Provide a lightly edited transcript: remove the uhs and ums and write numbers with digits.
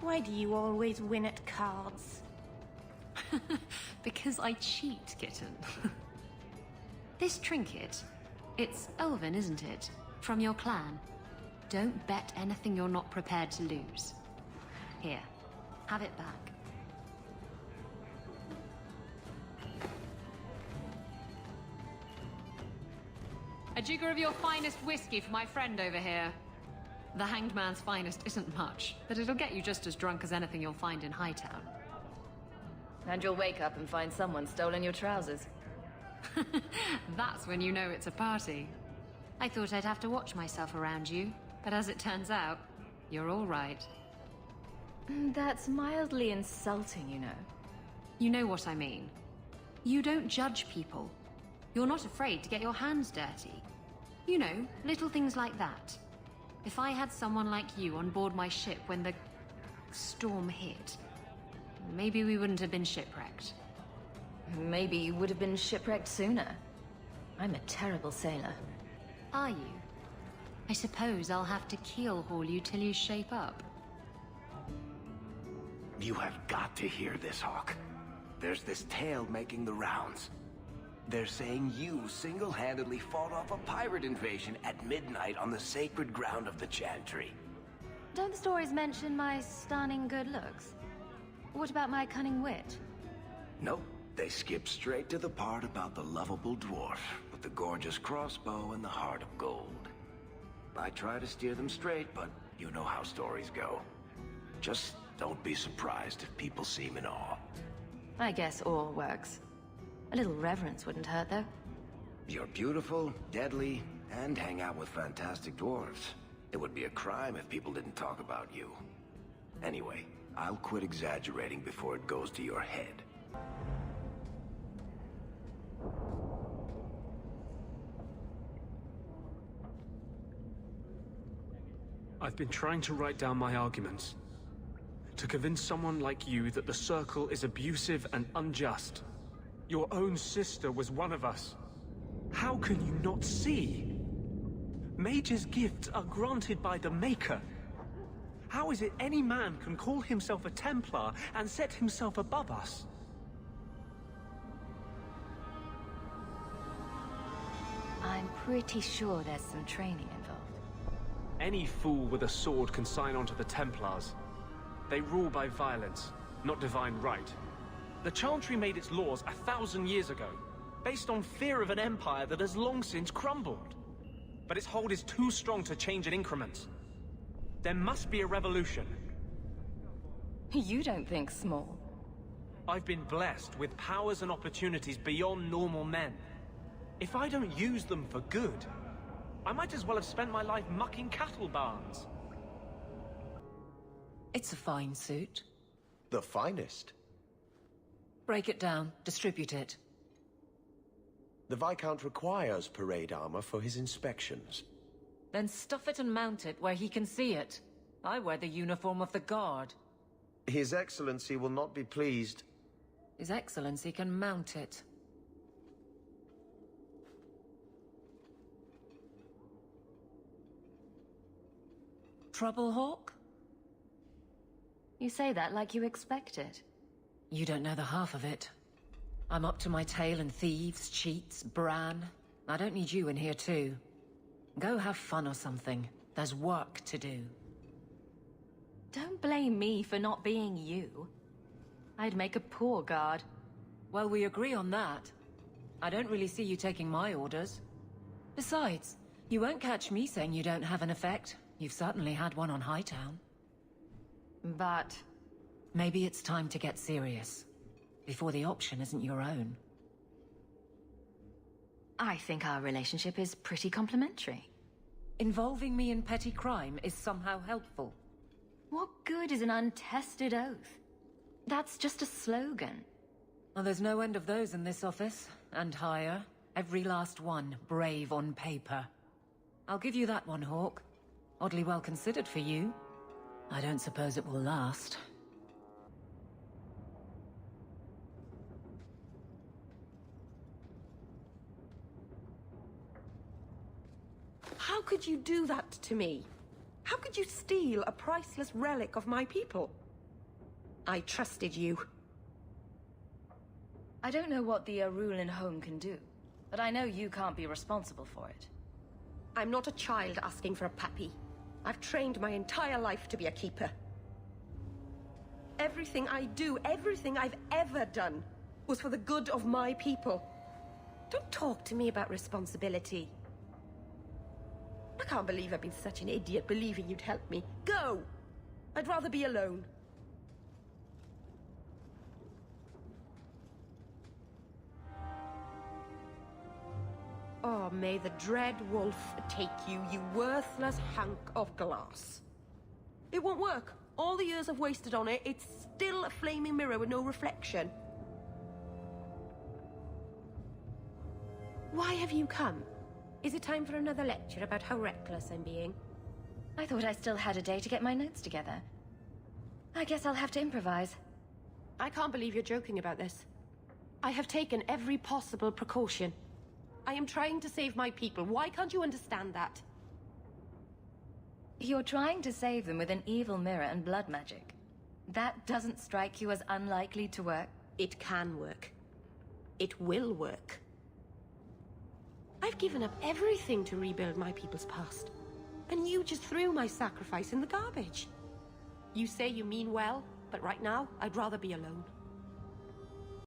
Why do you always win at cards? Because I cheat, kitten. This trinket, it's elven, isn't it? From your clan. Don't bet anything you're not prepared to lose. Here, have it back. A jigger of your finest whiskey for my friend over here. The Hanged Man's finest isn't much, but it'll get you just as drunk as anything you'll find in Hightown. And you'll wake up and find someone stolen your trousers. That's when you know it's a party. I thought I'd have to watch myself around you, but as it turns out, you're all right. That's mildly insulting, you know. You know what I mean. You don't judge people. You're not afraid to get your hands dirty. You know, little things like that. If I had someone like you on board my ship when the storm hit, maybe we wouldn't have been shipwrecked. Maybe you would have been shipwrecked sooner. I'm a terrible sailor. Are you? I suppose I'll have to keel haul you till you shape up. You have got to hear this, Hawk. There's this tale making the rounds. They're saying you single-handedly fought off a pirate invasion at midnight on the sacred ground of the Chantry. Don't the stories mention my stunning good looks? What about my cunning wit? Nope, they skip straight to the part about the lovable dwarf with the gorgeous crossbow and the heart of gold. I try to steer them straight, but you know how stories go. Just don't be surprised if people seem in awe. I guess awe works. A little reverence wouldn't hurt, though. You're beautiful, deadly, and hang out with fantastic dwarves. It would be a crime if people didn't talk about you. Anyway, I'll quit exaggerating before it goes to your head. I've been trying to write down my arguments. To convince someone like you that the Circle is abusive and unjust. Your own sister was one of us. How can you not see? Mage's gifts are granted by the Maker. How is it any man can call himself a Templar and set himself above us? I'm pretty sure there's some training involved. Any fool with a sword can sign on to the Templars. They rule by violence, not divine right. The Chantry made its laws 1,000 years ago, based on fear of an empire that has long since crumbled. But its hold is too strong to change in increments. There must be a revolution. You don't think small. I've been blessed with powers and opportunities beyond normal men. If I don't use them for good, I might as well have spent my life mucking cattle barns. It's a fine suit. The finest. Break it down, distribute it. The Viscount requires parade armor for his inspections. Then stuff it and mount it where he can see it. I wear the uniform of the Guard. His Excellency will not be pleased. His Excellency can mount it. Trouble, Hawk? You say that like you expect it. You don't know the half of it. I'm up to my tail in thieves, cheats, bran. I don't need you in here too. Go have fun or something. There's work to do. Don't blame me for not being you. I'd make a poor guard. Well, we agree on that. I don't really see you taking my orders. Besides, you won't catch me saying you don't have an effect. You've certainly had one on Hightown. But... maybe it's time to get serious. Before the option isn't your own. I think our relationship is pretty complimentary. Involving me in petty crime is somehow helpful. What good is an untested oath? That's just a slogan. Well, there's no end of those in this office, and higher. Every last one, brave on paper. I'll give you that one, Hawk. Oddly well considered for you. I don't suppose it will last. How could you do that to me? How could you steal a priceless relic of my people? I trusted you. I don't know what the Arulin home can do, but I know you can't be responsible for it. I'm not a child asking for a puppy. I've trained my entire life to be a keeper. Everything I do, everything I've ever done, was for the good of my people. Don't talk to me about responsibility. I can't believe I've been such an idiot believing you'd help me. Go! I'd rather be alone. Oh, may the Dread Wolf take you, you worthless hunk of glass. It won't work. All the years I've wasted on it, it's still a flaming mirror with no reflection. Why have you come? Is it time for another lecture about how reckless I'm being? I thought I still had a day to get my notes together. I guess I'll have to improvise. I can't believe you're joking about this. I have taken every possible precaution. I am trying to save my people. Why can't you understand that? You're trying to save them with an evil mirror and blood magic. That doesn't strike you as unlikely to work? It can work. It will work. I've given up everything to rebuild my people's past. And you just threw my sacrifice in the garbage. You say you mean well, but right now, I'd rather be alone.